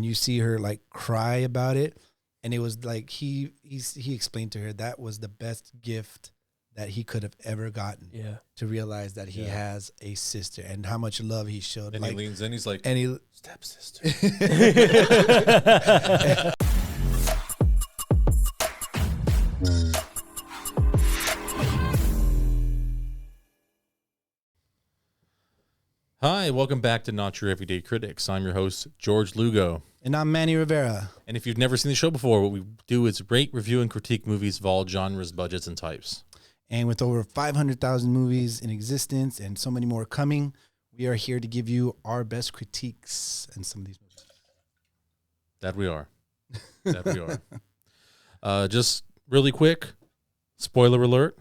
You see her like cry about it, and it was like he explained to her that was the best gift that he could have ever gotten. Yeah. To realize that he has a sister and how much love he showed. And like, he leans in, he's like, stepsister. Hi, welcome back to Not Your Everyday Critics. I'm your host, George Lugo. And I'm Manny Rivera. And if you've never seen the show before, what we do is rate, review, and critique movies of all genres, budgets, and types. And with over 500,000 movies in existence and so many more coming, we are here to give you our best critiques in some of these movies. That we are. That we are. Just really quick, spoiler alert.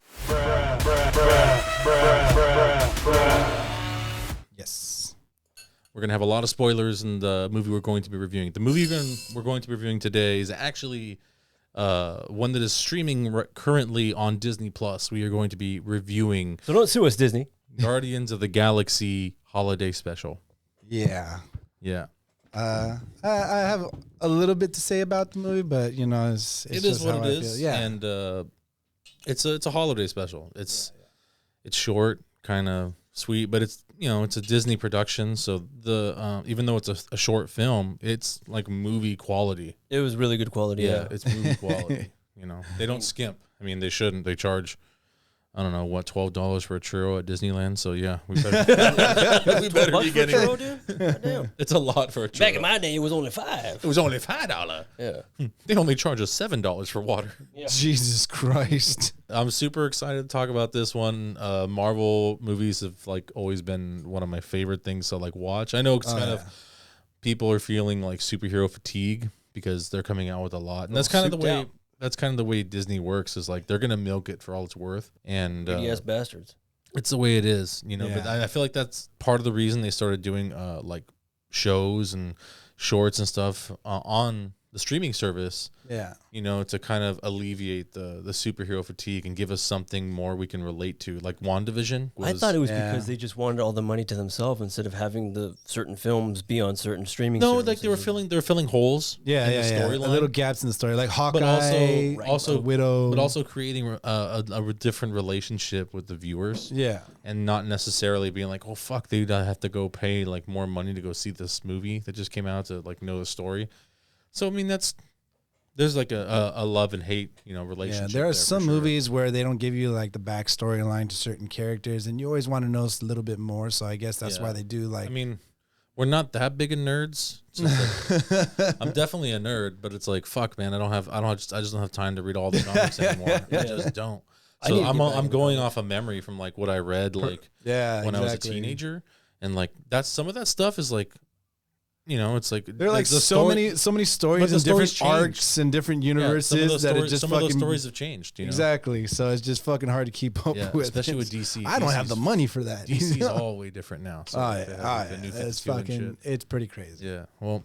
Yes. We're going to have a lot of spoilers in the movie we're going to be reviewing. The movie we're going to be reviewing today is actually one that is streaming currently on Disney+. We are going to be reviewing... So don't sue us, Disney. Guardians of the Galaxy Holiday Special. Yeah. Yeah. I have a little bit to say about the movie, but, you know, it's It just is what how it I is. feel. Yeah. And it's a holiday special. It's short, kind of sweet, but it's, you know, it's a Disney production, so the even though it's a short film, it's like movie quality. It was really good quality. Yeah. It's movie quality. You know, they don't skimp. I mean, they shouldn't. They charge, I don't know, what, $12 for a churro at Disneyland. So yeah, we better, we better be getting. Churro, dude? Goddamn. It's a lot for a churro. Back in my day, it was only $5. It was only $5. Yeah. They only charge us $7 for water. Yeah. Jesus Christ. I'm super excited to talk about this one. Marvel movies have like always been one of my favorite things to like watch. I know it's of people are feeling like superhero fatigue because they're coming out with a lot, and that's kind of the way. That's kind of the way Disney works. Is like they're gonna milk it for all it's worth, and yes, bastards. it's the way it is, you know. Yeah. But I feel like that's part of the reason they started doing like shows and shorts and stuff on the streaming service. Yeah. You know, to kind of alleviate the superhero fatigue and give us something more we can relate to, like WandaVision. I thought it was Yeah. because they just wanted all the money to themselves instead of having the certain films be on certain streaming no, services. like they were filling holes. Yeah, in yeah, the yeah. storyline, Little gaps in the story, like Hawkeye, but also Widow, but also creating a different relationship with the viewers. yeah, And not necessarily being like, oh fuck, they have to go pay like more money to go see this movie that just came out to like know the story. So I mean, there's like a love and hate, you know, relationship. Yeah, there are for some sure. movies where they don't give you like the backstory line to certain characters, and you always want to know a little bit more. So I guess that's Yeah. why they do like. I mean, we're not that big of nerds. So it's like, I'm definitely a nerd, but it's like, fuck, man, I just don't have time to read all the comics anymore. I just don't. I need So to get back I'm into going off of memory from like what I read like yeah, when I was a exactly. teenager, and like that's some of that stuff is like, you know, it's like There are like the so story- many but stories the and different stories changed. arcs and different yeah, universes that it just some fucking of those stories have changed. You know? exactly. So it's just fucking hard to keep up Yeah, with, especially with DC. I don't have the DC's money for that. DC's all way different now. So Oh they have, yeah, like, the new it's 52 and fucking, shit. it's pretty crazy. Yeah. Well,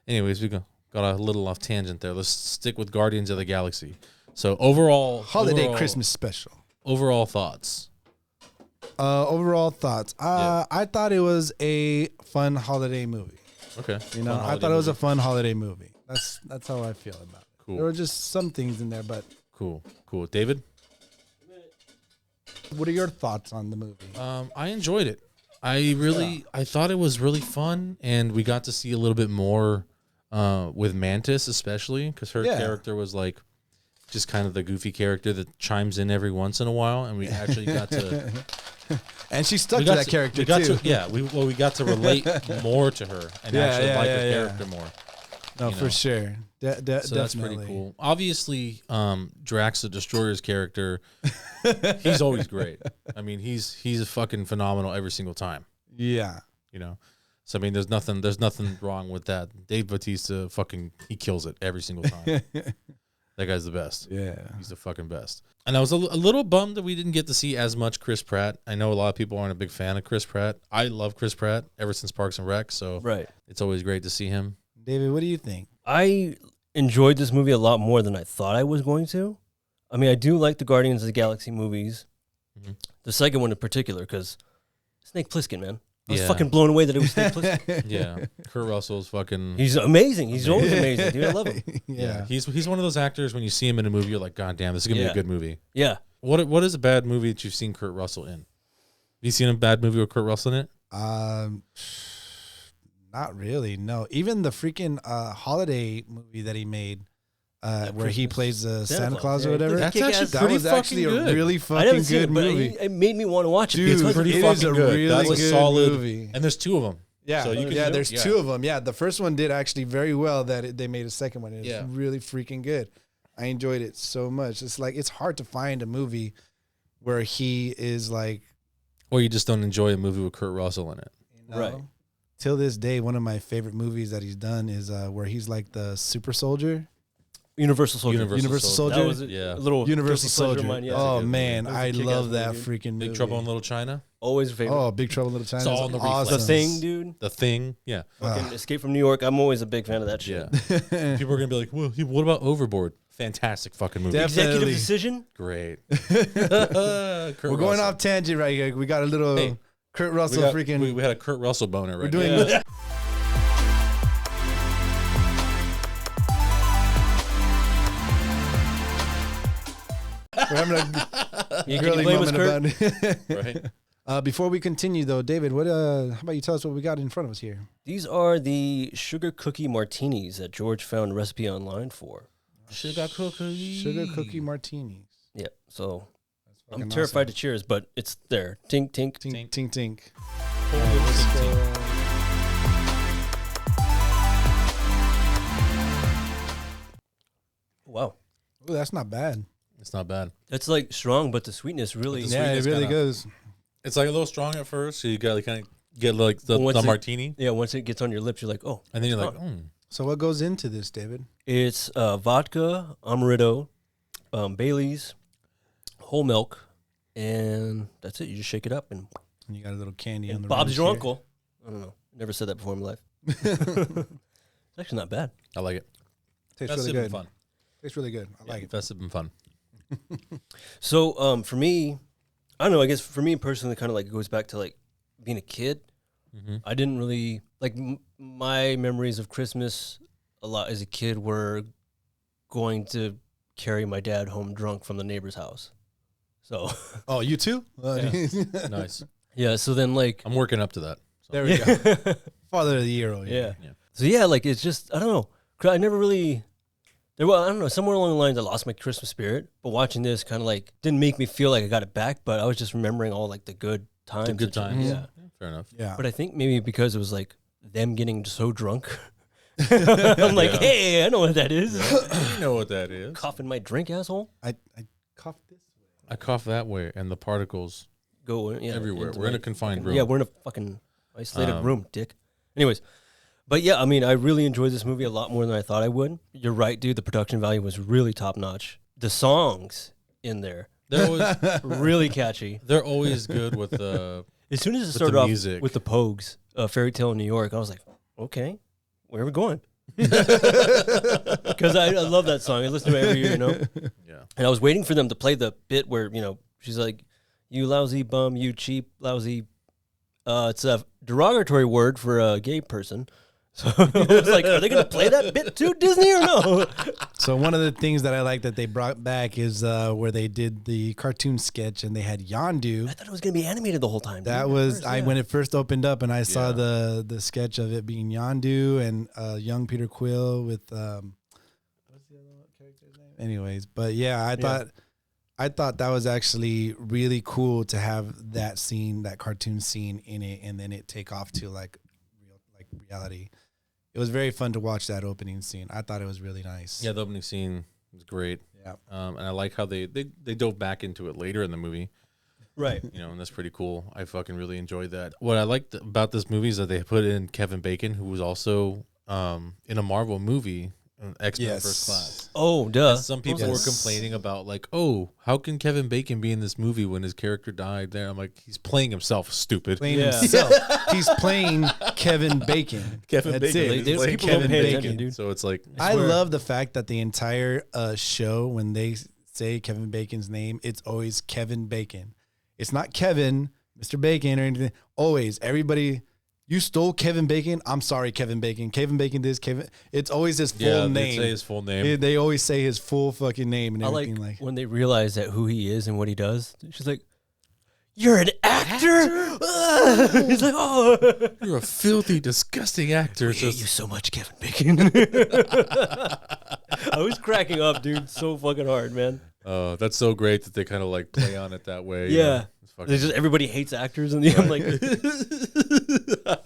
anyways, we got a little off tangent there. Let's stick with Guardians of the Galaxy. So overall Christmas special. Overall thoughts. Overall thoughts. Yeah. I thought it was a fun holiday movie. Okay. You know, I thought it was a fun holiday movie. That's how I feel about it. Cool. There were just some things in there, but Cool. David? what are your thoughts on the movie? I enjoyed it. I thought it was really fun, and we got to see a little bit more with Mantis, especially because her Yeah. character was like just kind of the goofy character that chimes in every once in a while, and we actually got to And she stuck to that character too. We got to relate more to her and actually like her character more. No, you for know. sure. So Definitely. that's pretty cool. Obviously, Drax the Destroyer's character, he's always great. I mean, he's a fucking phenomenal every single time. Yeah. You know, so I mean, there's nothing wrong with that. Dave Bautista he kills it every single time. That guy's the best. Yeah. He's the fucking best. And I was a little bummed that we didn't get to see as much Chris Pratt. I know a lot of people aren't a big fan of Chris Pratt. I love Chris Pratt ever since Parks and Rec, so Right. it's always great to see him. David, what do you think? I enjoyed this movie a lot more than I thought I was going to. I mean, I do like the Guardians of the Galaxy movies. Mhm. The second one in particular, because Snake Plissken, man. I was Yeah. fucking blown away that it was Snake Plissken. Yeah, Kurt Russell's fucking. He's amazing. He's always amazing, dude. I love him. Yeah, he's one of those actors. When you see him in a movie, you're like, God damn, this is gonna be Yeah. a good movie. Yeah. What is a bad movie that you've seen Kurt Russell in? Have you seen a bad movie with Kurt Russell in it? Not really. No, even the freaking holiday movie that he made, where he Christmas. plays Santa Claus, Claus yeah, or he whatever. plays That's actually That pretty was fucking actually good. a really I fucking haven't seen good it, but movie. it made me want to watch it. Dude, because pretty it fucking is a good. really That's a good solid movie. And there's two of them. Yeah, So you can there's two of them. Yeah, the first one did actually very well. They made a second one. It's really freaking good. I enjoyed it so much. It's like it's hard to find a movie where he is like, Or you just don't enjoy a movie with Kurt Russell in it. you know, Right. Till this day, one of my favorite movies that he's done is where he's like the super soldier. Universal Soldier. Universal Soldier? That was Yeah. a little Universal guilty pleasure of Soldier. mine, yeah. Oh good man, movie. That was a I kick-ass love that movie. freaking movie. Big Trouble in Little China. Always a favorite. Oh, Big Trouble in Little China. It's all in the reflex. awesome. The Thing, dude. The Thing. Yeah. Fucking Escape from New York. I'm always a big fan of that shit. Yeah. People are gonna be like, well, what about Overboard? Fantastic fucking movie. Definitely. Executive Decision. Great. We're going off tangent right here. We got a little Hey, Kurt Russell freaking. We had a Kurt Russell boner right We're doing. Yeah. We're having a You can girly blame us, moment Kurt. about it. right? Before we continue, though, David, what? How about you tell us what we got in front of us here? These are the sugar cookie martinis that George found a recipe online for. Sugar cookie. Sugar cookie martinis. Yeah, so I'm fucking terrified to cheers, but it's there. Tink, tink. Tink, tink, tink. Wow. Ooh, that's not bad. It's not bad. That's like strong, but the sweetness really. The Yeah, it sweetness really kinda- goes. It's like a little strong at first, so you gotta kind of get like the Once it- martini, Yeah, once it gets on your lips, you're like, oh. and then you're like, strong. So what goes into this, David? It's vodka, amaretto, Bailey's, whole milk, and that's it. You just shake it up, and You got a little candy on the. Bob's rims your here. uncle. I don't know. Never said that before in my life. It's actually not bad. I like it. Tastes Festive really and good. fun. Tastes really good. I like it. Festive and fun. So for me, I don't know. I guess for me personally, kind of like it goes back to like being a kid. Mm-hmm. I didn't really like my memories of Christmas a lot as a kid were going to carry my dad home drunk from the neighbor's house. So Oh, you too? Nice. yeah. So then like I'm working up to that. So. There we go. Father of the year. Over yeah. Yeah. So yeah, like it's just I don't know. 'Cause I never really. Well, I don't know. Somewhere along the lines, I lost my Christmas spirit. But watching this kind of like didn't make me feel like I got it back. But I was just remembering all like the good times. The good that you- times. Yeah. Fair enough. Yeah. But I think maybe because it was like them getting so drunk. I'm like, Yeah. hey, I know what that is. You know what that is. Coughing my drink, asshole. I coughed this way. I cough that way, and the particles Go everywhere. into We're in my a confined fucking- room. Yeah, we're in a fucking isolated Um, room, dick. Anyways, but yeah, I mean, I really enjoyed this movie a lot more than I thought I would. You're right, dude. The production value was really top notch. The songs in there, They're always really catchy. they're always good with the. As soon as it the started off music. with the Pogues, Fairy Tale in New York, I was like, okay, where are we going? Because I love that song. I listen to it every year, you know? Yeah. And I was waiting for them to play the bit where, you know, she's like, you lousy bum, you cheap, lousy. It's a derogatory word for a gay person. So I was like, are they going to play that bit too, Disney, or no? So one of the things that I like that they brought back is where they did the cartoon sketch and they had Yondu. I thought it was going to be animated the whole time. That dude. was At first, when it first opened up and I saw Yeah. the sketch of it being Yondu and young Peter Quill with what's the other character's name? Anyways, but yeah, I thought that was actually really cool to have that scene, that cartoon scene in it, and then it take off to like reality. It was very fun to watch that opening scene. I thought it was really nice. Yeah, the opening scene was great. Yeah. And I like how they dove back into it later in the movie. Right. You know, and that's pretty cool. I fucking really enjoyed that. What I liked about this movie is that they put in Kevin Bacon, who was also in a Marvel movie, X-Men First Class. Oh, duh. Some people Yes. were complaining about like, oh, how can Kevin Bacon be in this movie when his character died there? I'm like, he's playing himself, stupid. Playing Yeah. himself. He's playing Kevin Bacon. Kevin That's Bacon. it. He's playing People don't Kevin pay Bacon. attention, dude. So it's like, I swear. love the fact that the entire show, when they say Kevin Bacon's name, it's always Kevin Bacon. It's not Kevin Mr. Bacon or anything. Always, everybody, you stole Kevin Bacon. I'm sorry, Kevin Bacon. Kevin Bacon this, Kevin. It's always his full name. They say his full name. They always say his full fucking name and I everything. like when they realize that who he is and what he does. She's like, "You're an actor?" He's like, "Oh, you're a filthy, disgusting actor." I hate you so much, Kevin Bacon. I was cracking up, dude, so fucking hard, man. Oh, that's so great that they kind of like play on it that way. Yeah. It's fucking- It's just everybody hates actors, and I'm like,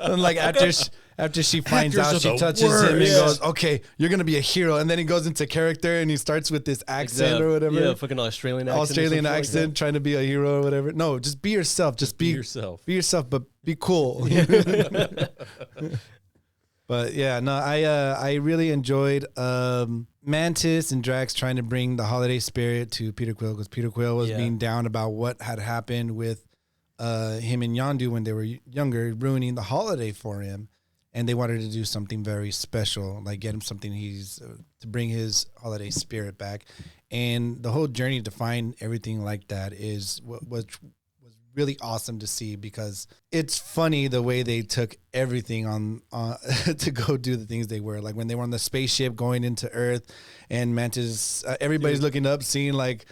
and like after she finds Actors out, are she the touches him and worst. goes, "Okay, you're gonna be a hero." And then he goes into character and he starts with this accent or whatever. Yeah, fucking Australian accent. Australian or something accent, like trying to be a hero or whatever. No, just be yourself. Just be yourself. Be yourself, but be cool. But yeah, no, I really enjoyed Mantis and Drax trying to bring the holiday spirit to Peter Quill, because Peter Quill was being down about what had happened with him and Yondu when they were younger, ruining the holiday for him. And they wanted to do something very special, like get him something to bring his holiday spirit back. And the whole journey to find everything like that is what was really awesome to see, because it's funny the way they took everything on to go do the things they were. Like when they were on the spaceship going into Earth, and Mantis, everybody's looking up, seeing like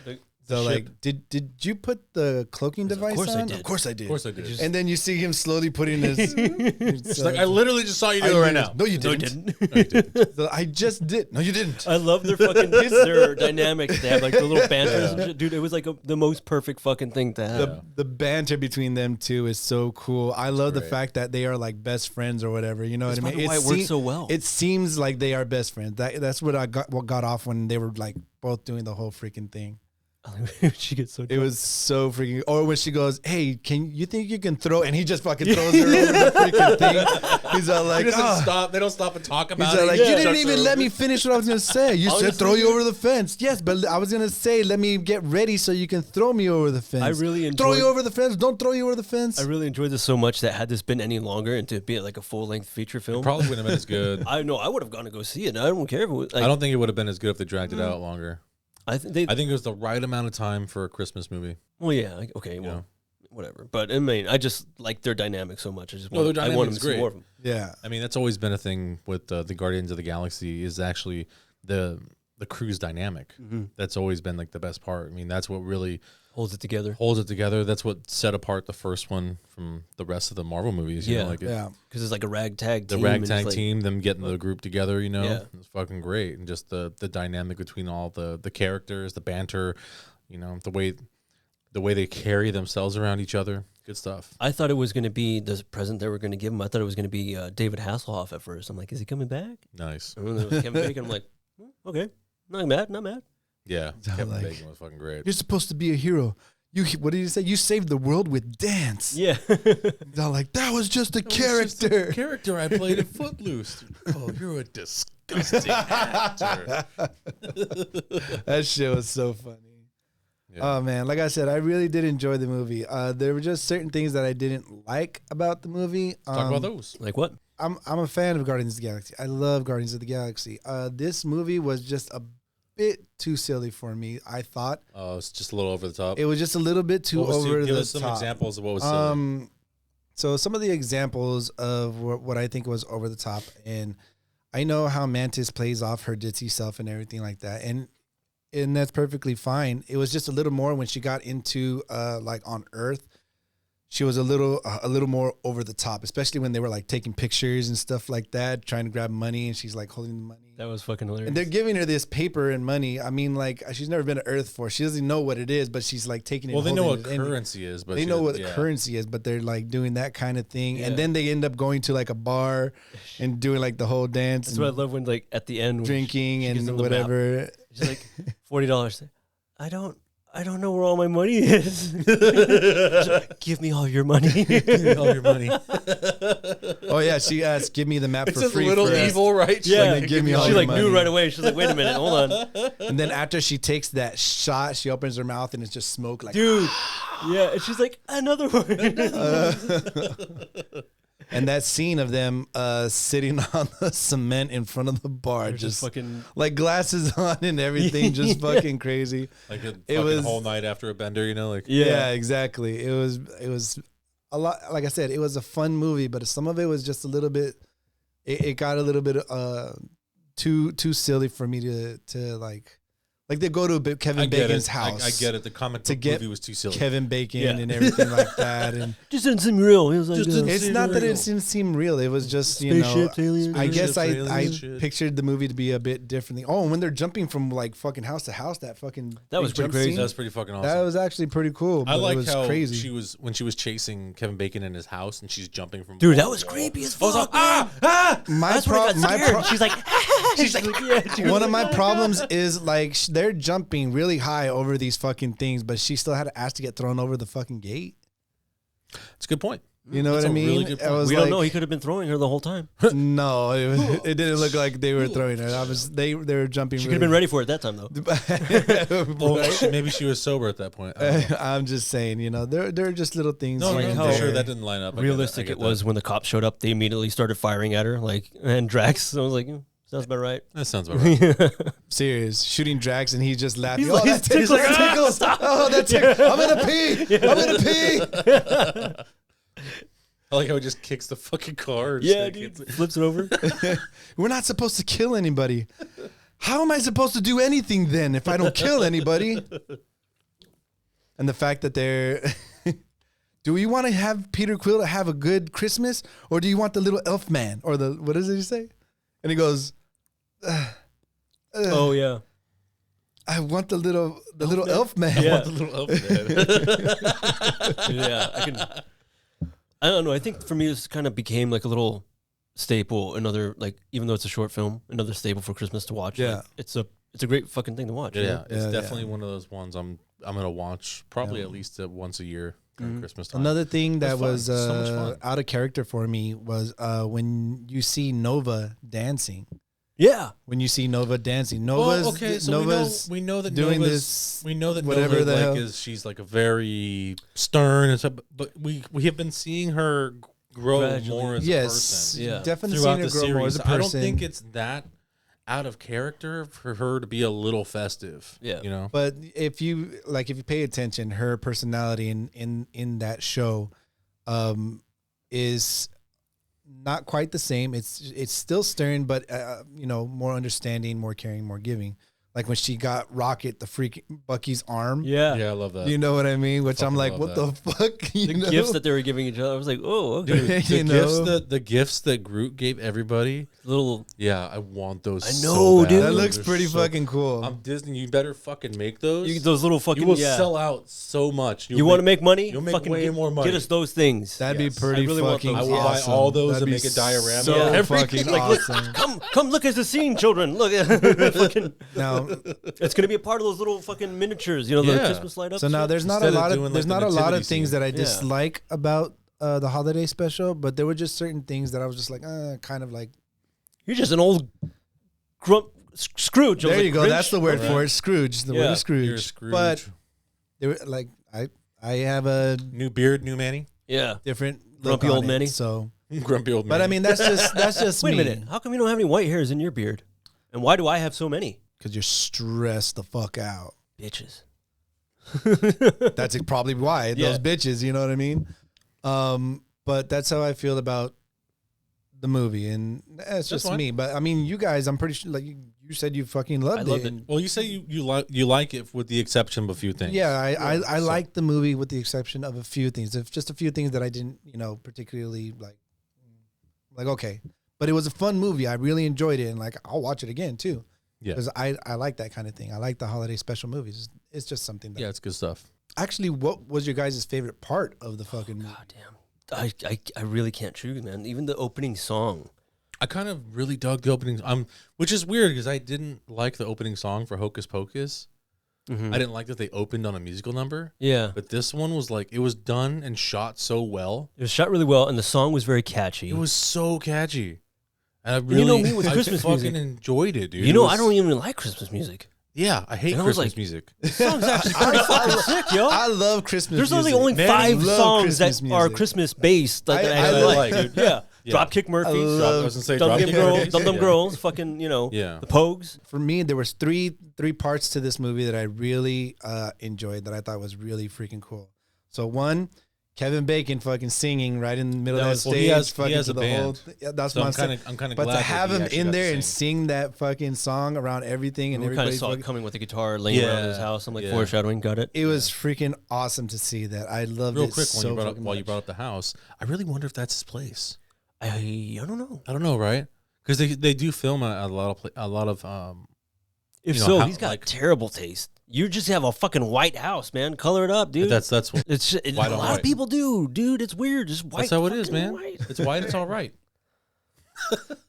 the like, did you put the cloaking device course I on? did. Of course I did. Of course I did. And then you see him slowly putting his. It's like, I literally just saw you do it right now. No, you that. didn't. So I just did. No, you didn't. I love their fucking their dynamics. They have like the little banters and shit. Dude, it was like the most perfect fucking thing to have. The banter between them two is so cool. I love the great. fact that they are like best friends or whatever. You know what I mean? probably why it works so well. It seems like they are best friends. That's what got off when they were like both doing the whole freaking thing. She gets so It drunk. was so freaking. Or when she goes, "Hey, can you think you can throw?" And he just fucking throws her over the freaking thing. He's all like, He doesn't "Ah." stop. They don't stop and talk about He's it. like, He "You didn't chucks even her let over. me finish what I was gonna say. You said throw you over the fence. Yes, but I was gonna say let me get ready so you can throw me over the fence. I really throw enjoyed- you over the fence. Don't throw you over the fence. I really enjoyed this so much that had this been any longer and to be like a full length feature film, Probably wouldn't have been as good. I know I would have gone to go see it. I don't care if it was. Like, I don't think it would have been as good if they dragged it out longer. I think I think it was the right amount of time for a Christmas movie. Well, yeah. Okay. Well, whatever. But I mean, I just like their dynamic so much. I just No, want, their I want them dynamic's to see great. more of them. Yeah. I mean, that's always been a thing with the Guardians of the Galaxy, is actually the crew's dynamic. That's always been like the best part. I mean, that's what really Holds it together. holds it together. That's what set apart the first one from the rest of the Marvel movies. You know, like Yeah. Because it's like a ragtag the team. and ragtag it's like, team, them getting the group together, you know, Yeah. it's fucking great. And just the dynamic between all the characters, the banter, you know, the way they carry themselves around each other. Good stuff. I thought it was going to be the present they were going to give him. I thought it was going to be David Hasselhoff at first. I'm like, is he coming back? Nice. And then it was Kevin Bacon. I'm like, okay, not mad, not mad. Yeah. Kevin like- Bacon was fucking great. You're supposed to be a hero. What did he say? You saved the world with dance. Yeah. They're like, that was just a character. Character I played in Footloose. Oh, you're a disgusting actor. That shit was so funny. Yeah. Oh man, like I said, I really did enjoy the movie. There were just certain things that I didn't like about the movie. Talk about those. Like what? I'm a fan of Guardians of the Galaxy. I love Guardians of the Galaxy. This movie was just a bit too silly for me. I thought Oh, it's just a little over the top. it was just a little bit too What was over give the us some top. examples of what was silly. So some of the examples of what I think was over the top, and I know how Mantis plays off her ditzy self and everything like that, and that's perfectly fine. It was just a little more when she got into like on Earth. She was a little more over the top, especially when they were like taking pictures and stuff like that, trying to grab money, and she's like holding the money. That was fucking hilarious. And they're giving her this paper and money. I mean, like, she's never been to Earth before. She doesn't know what it is, but she's like taking it. Well, they know what holding it, and currency is, but they know what currency is, but they're like doing that kind of thing. And then they end up going to like a bar and doing like the whole dance. That's and what I love when like at the end when drinking she gives them and the map. whatever. She's like $40. I don't know where all my money is. Give me all your money. Give me all your money. Oh yeah, she asked, "Give me the map It's for a free." little first. evil, right? She's Yeah. like, Give me all She your like knew money. right away. She's like, wait a minute, hold on, And then after she takes that shot, she opens her mouth and it's just smoke. Like, dude. Yeah, and she's like, another one. and that scene of them sitting on the cement in front of the bar, just fucking like glasses on and everything, just fucking crazy. Like a It fucking was- whole night after a bender, you know? Like, Yeah, exactly. It was a lot. Like I said, it was a fun movie, but some of it was just a little bit. It got a little bit too silly for me to like they go to Kevin Bacon's house. I get it. The comic book movie was too silly. Kevin Bacon and everything like that, and just didn't seem real. It was like, it's not that it didn't seem real. It was just aliens. I guess I pictured the movie to be a bit differently. Oh, and when they're jumping from like fucking house to house, that was pretty crazy. That was pretty fucking awesome. That was actually pretty cool. I like how crazy. she was chasing Kevin Bacon in his house and she's jumping from. Dude, that was creepy as fuck. My she's like, she's like, yeah. One of my problems is like they're jumping really high over these fucking things, but she still had to ask to get thrown over the fucking gate. That's a good point. You know what I mean? Really good point. We don't know. He could have been throwing her the whole time. No, it didn't look like they were throwing her. They were jumping. She could have been ready for it that time though. Maybe she was sober at that point. I'm just saying, they're just little things. No, here and I'm there. sure that didn't line up. Realistic it was when the cops showed up. They immediately started firing at her, and Drax. I was like, sounds about right. That sounds about right. Serious. Shooting Drax and he's just laughing. He's That tickles. Oh, that tickles. I'm going to pee. I'm going to pee. I like how it just kicks the fucking car. Yeah, dude. Flips it over. We're not supposed to kill anybody. How am I supposed to do anything then if I don't kill anybody? And the fact that they're... Do we want to have Peter Quill to have a good Christmas? Or do you want the little elf man? Or what does he say? And he goes... oh, yeah. I want the little elf man. Yeah. I want the little elf man. Yeah, I don't know. I think for me, this kind of became like a little staple. Another even though it's a short film, another staple for Christmas to watch. Yeah, like, it's a great fucking thing to watch. Yeah, it's definitely one of those ones I'm gonna watch probably at least once a year during Christmas time. Another thing that was so much fun. out of character for me was when you see Nova dancing. Yeah, when you see Nova dancing, Nova's we know that doing Nova's, this. We know that whatever Nova she's like a very stern and stuff, but we have been seeing her grow gradually. more as a person. Yeah, definitely throughout seeing her the grow more as series. a person. I don't think it's that out of character for her to be a little festive. Yeah, But if you pay attention, her personality in that show is not quite the same. It's still stern, but more understanding, more caring, more giving. Like when she got Rocket, the freak Bucky's arm. Yeah, I love that. You know what I mean? Which I'm like, what the fuck? The gifts that they were giving each other. I was like, oh, okay. The gifts that Groot gave everybody. Little. Yeah, I want those. I know, so bad. dude. That looks pretty fucking cool. I'm Disney. You better fucking make those. Those little fucking. You will sell out so much. You want to make money? You'll make way more money. Get us those things. That'd be pretty fucking awesome. I will buy all those and make a diorama. So fucking awesome. Come look at the scene, children. Look. Fucking. Now it's gonna be a part of those little fucking miniatures, the Christmas light up. So now there's not a lot of things that I dislike about the holiday special, but there were just certain things that I was just like, kind of like. You're just an old Scrooge. There you go. Grinch. That's the word for it. Scrooge. The word is Scrooge. You're Scrooge. But they were like, I have a new beard, new Manny. Yeah. Different grumpy old Manny. So grumpy old Manny. But I mean, that's just Wait me. a minute. How come you don't have any white hairs in your beard? And why do I have so many? Because you're stressed the fuck out. Bitches. That's probably why. Those bitches, you know what I mean? But that's how I feel about the movie, and it's just me. But I mean, you guys, I'm pretty sure, like you said, you fucking loved it. Well, you say you like it with the exception of a few things. Yeah, I liked the movie with the exception of a few things. If just a few things that I didn't, particularly like okay. But it was a fun movie. I really enjoyed it, and I'll watch it again too. Yeah, because I like that kind of thing. I like the holiday special movies. It's just something that it's good stuff. Actually, what was your guys' favorite part of the fucking movie? God damn. I really can't choose, man. Even the opening song. I kind of really dug the opening, which is weird because I didn't like the opening song for Hocus Pocus. Mm-hmm. I didn't like that they opened on a musical number. Yeah. But this one was it was done and shot so well. It was shot really well, and the song was very catchy. It was so catchy. And I really, me with Christmas fucking music. enjoyed it, dude. I don't even like Christmas music. Yeah, I hate Christmas music. This song's actually pretty fucking sick, yo. I love Christmas There's music. only 5 songs Christmas that are Christmas based that I I like, dude. Yeah. Dropkick Murphys. I was gonna say Dum Dum Girls. Fucking, the Pogues. For me, there was three parts to this movie that I really enjoyed that I thought was really freaking cool. So one, Kevin Bacon fucking singing right in the middle of that stage. He has to a the band. whole that's So what I'm kind of But glad to have that him he in got there to and sing that fucking song around everything and We kind of everybody's saw it coming with a guitar laying around his house. I'm like foreshadowing. Got it. it was freaking awesome to see that. I loved Real it quick, so while you brought up the house, I really wonder if that's his place. I don't know. I don't know, right? Because they do film a lot of If you know, so, how- he's got like- terrible taste. You just have a fucking white house, man. Color it up, dude. that's what It's just, white a on lot of white. people do, dude. It's weird. Just white. that's how it is, fucking man. White. It's white. It's all right.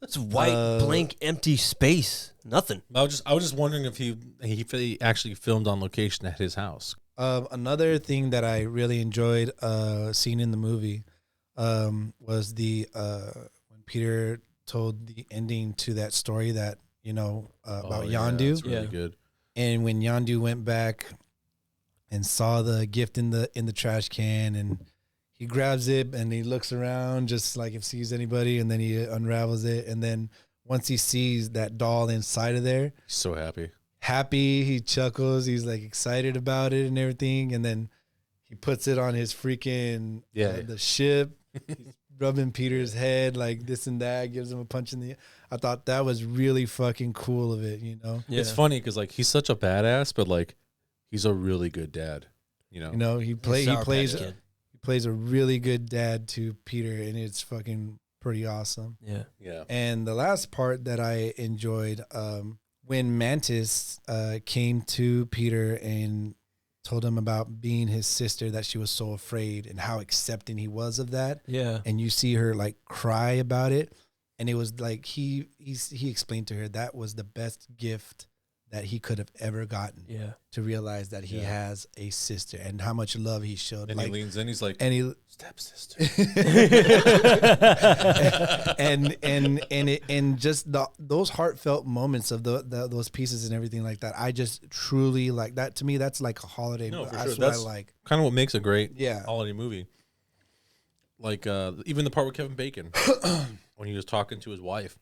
It's white, blank, empty space. Nothing. I was just wondering if he actually filmed on location at his house. Another thing that I really enjoyed seeing in the movie was the when Peter told the ending to that story that about Yondu. That's really good. And when Yondu went back and saw the gift in the trash can, and he grabs it and he looks around just like if sees anybody, and then he unravels it, and then once he sees that doll inside of there, He's so happy. he chuckles, he's like excited about it and everything, and then he puts it on his freaking the ship. He's rubbing Peter's head like this and that, gives him a punch in the. I thought that was really fucking cool of it, Yeah. It's funny because like he's such a badass, but like he's a really good dad. He plays a really good dad to Peter, and it's fucking pretty awesome. Yeah. And the last part that I enjoyed, when Mantis came to Peter and told him about being his sister, that she was so afraid, and how accepting he was of that. Yeah. And you see her like cry about it, and it was like he explained to her that was the best gift that he could have ever gotten. Yeah. To realize that he has a sister and how much love he showed. And like, he leans in, he's like, and he stepsister. and just those heartfelt moments of those pieces and everything like that. I just truly like that. To me, that's like a holiday. No, for That's sure. what I like. Kind of what makes a great Yeah. holiday movie. Like even the part with Kevin Bacon when he was talking to his wife.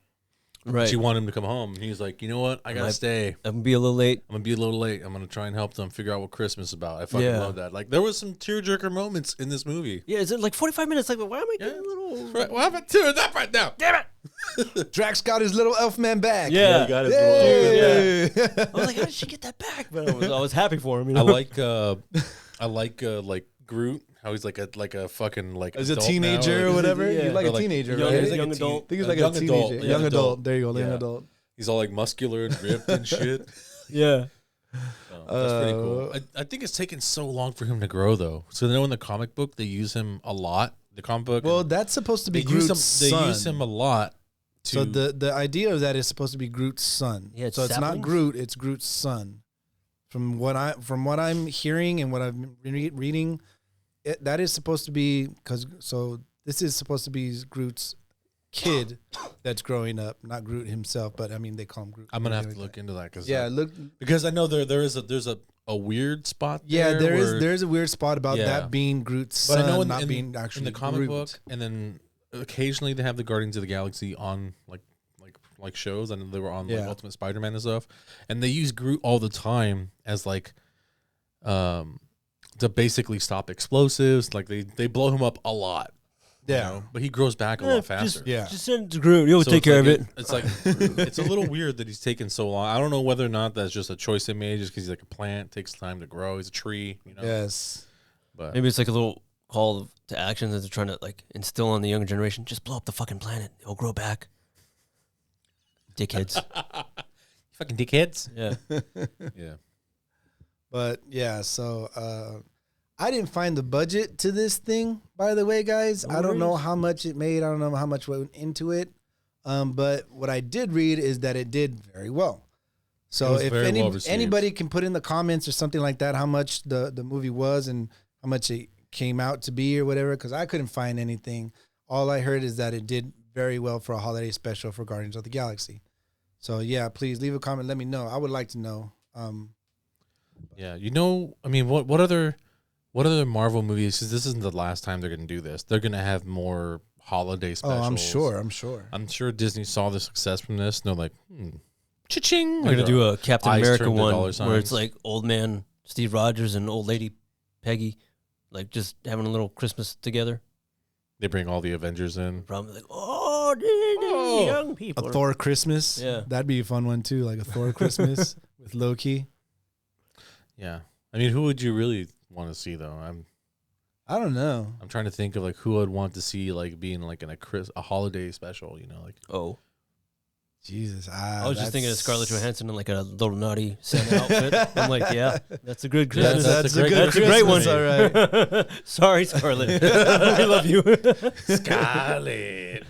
Right. She wanted him to come home. And he's like, you know what? I gotta stay. I'm gonna be a little late. I'm gonna be a little late. I'm gonna try and help them figure out what Christmas is about. I fucking love that. Like there was some tearjerker moments in this movie. Yeah, is it like 45 minutes? Like, why am I getting a little? Right, well, I'm tearing that right now. Damn it! Drax got his little elf man back. Yeah. He got his Yay! I was like, how did she get that back? But I was happy for him. You I know? like Groot. How he's like a fucking like As a adult teenager now. or whatever. Yeah. He's like Or a like teenager, young- right? he's like I young adult. think he's like young a teenager. adult, Young adult. There you go, young Yeah. adult. He's all like muscular and ripped and shit. Yeah. That's pretty cool. I think it's taken so long for him to grow though. So in the comic book they use him a lot. The comic book. Well, that's supposed to be they use Groot's him. son. They use him a lot. So the idea of that is supposed to be Groot's son. Yeah, so it's not saplings? Groot, it's Groot's son. From what I'm hearing and what I've been reading, that is supposed to be this is supposed to be Groot's kid that's growing up, not Groot himself, but I mean they call him Groot. I'm gonna have to look into that because I know there's a weird spot. Yeah, there there is a weird spot about Yeah. that being Groot's But son, I know not being actually in the comic Groot. book, and then occasionally they have the Guardians of the Galaxy on like shows. I know they were on like Ultimate Spider-Man and stuff, and they use Groot all the time as like to basically stop explosives. Like they blow him up a lot. Yeah. But he grows back a lot faster. Just send it to Groot. He'll So take it's care like of it. It's like it's a little weird that he's taken so long. I don't know whether or not that's just a choice they made, just because he's like a plant, takes time to grow. He's a tree, Yes. But Maybe it's like a little call to action that they're trying to like instill on the younger generation. Just blow up the fucking planet. It'll grow back. Dickheads. fucking dickheads. Yeah. Yeah. But yeah, so I didn't find the budget to this thing, by the way, guys. I don't know how much it made. I don't know how much went into it. But what I did read is that it did very well. So if anybody can put in the comments or something like that, how much the movie was and how much it came out to be or whatever, because I couldn't find anything. All I heard is that it did very well for a holiday special for Guardians of the Galaxy. So yeah, please leave a comment. Let me know. I would like to know. Yeah, I mean, what other Marvel movies? Because this isn't the last time they're going to do this. They're going to have more holiday specials. Oh, I'm sure. I'm sure Disney saw the success from this. And they're like, cha-ching. We're gonna do a Captain eyes America turned to one dollar where signs. it's like old man Steve Rogers and old lady Peggy like just having a little Christmas together. They bring all the Avengers in. Probably like, young people. A Thor Christmas. Yeah. That'd be a fun one too, like a Thor Christmas with Loki. Yeah. I mean, who would you really want to see though? I don't know. I'm trying to think of like who I'd want to see like being like in a holiday special, you know, like Jesus. I was just thinking of Scarlett Johansson in like a little naughty Santa outfit. I'm like, yeah, that's a good Christmas. That's a great one. All right. Sorry, Scarlett. I love you. Scarlett.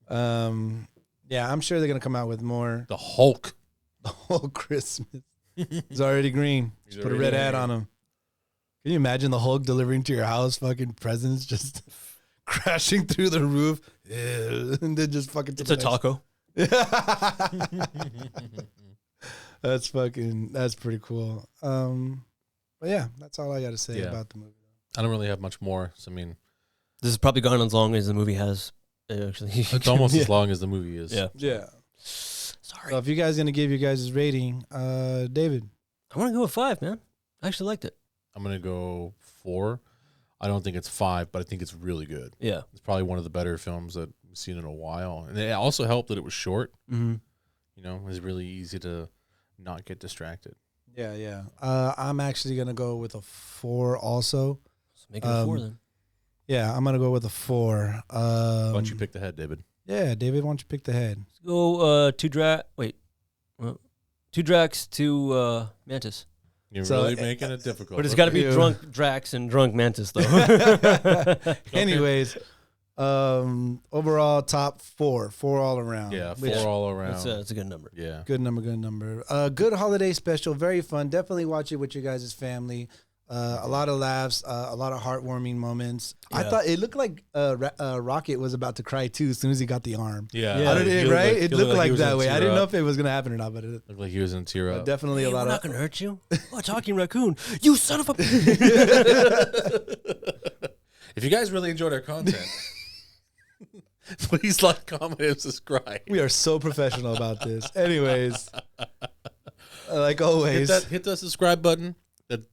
Yeah, I'm sure they're gonna come out with more. The Hulk. The whole Christmas. He's already green. Just put a red ad on him. Can you imagine the Hulk delivering to your house fucking presents just crashing through the roof? Yeah, and then just fucking. It's a taco. That's pretty cool. But yeah, that's all I got to say about the movie. I don't really have much more. So I mean, this has probably gone as long as the movie has. Actually, it's almost as long as the movie is. Yeah. Sorry. So if you guys gonna give your guys' rating, David, I want to go with 5, man. I actually liked it. I'm gonna go 4. I don't think it's 5, but I think it's really good. Yeah, it's probably one of the better films that we've seen in a while, and it also helped that it was short. Mm-hmm. You know, it was really easy to not get distracted. Yeah. I'm actually gonna go with a 4 also. So make it a 4 then. Yeah, I'm gonna go with a 4. Why don't you pick the head, David? Yeah, David, why don't you pick the head? Let's go 2 Drax, 2 Mantis. You're So, really making it difficult. But it's got to be drunk Drax and drunk Mantis, though. Anyways, overall top 4 all around. Yeah, 4 all around. That's a good number. Yeah, Good number. Good holiday special, very fun. Definitely watch it with your guys' family. A lot of laughs, a lot of heartwarming moments. Yeah. I thought it looked like Rocket was about to cry too as soon as he got the arm. yeah. Yeah. Right? It looked like he was that gonna way. I tear didn't know up. if it was gonna happen or not, but it Looked like he was in tear up. definitely Hey, a lot we're of. not going to hurt you. Oh, talking raccoon. You son of a... If you guys really enjoyed our content, please like, comment, and subscribe. We are so professional about this. Anyways, like always, Hit the subscribe button. That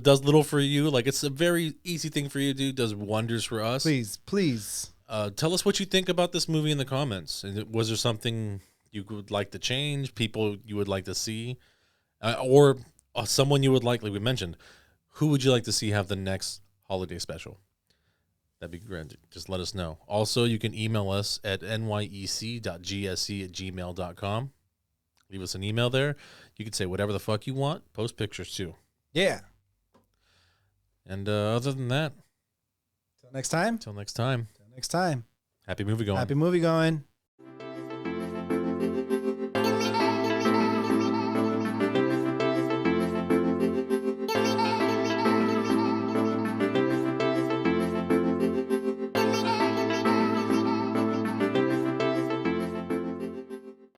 does little for you. Like, it's a very easy thing for you to do. Does wonders for us. please. Tell us what you think about this movie in the comments. Was there something you would like to change? People you would like to see, or someone you would like we mentioned. Who would you like to see have the next holiday special? That'd be great. Just let us know. Also, you can email us at nyec.gsc@gmail.com. Leave us an email there. You can say whatever the fuck you want. Post pictures too. Yeah. And other than that, Till next time. until next time, Happy movie going. Happy movie going.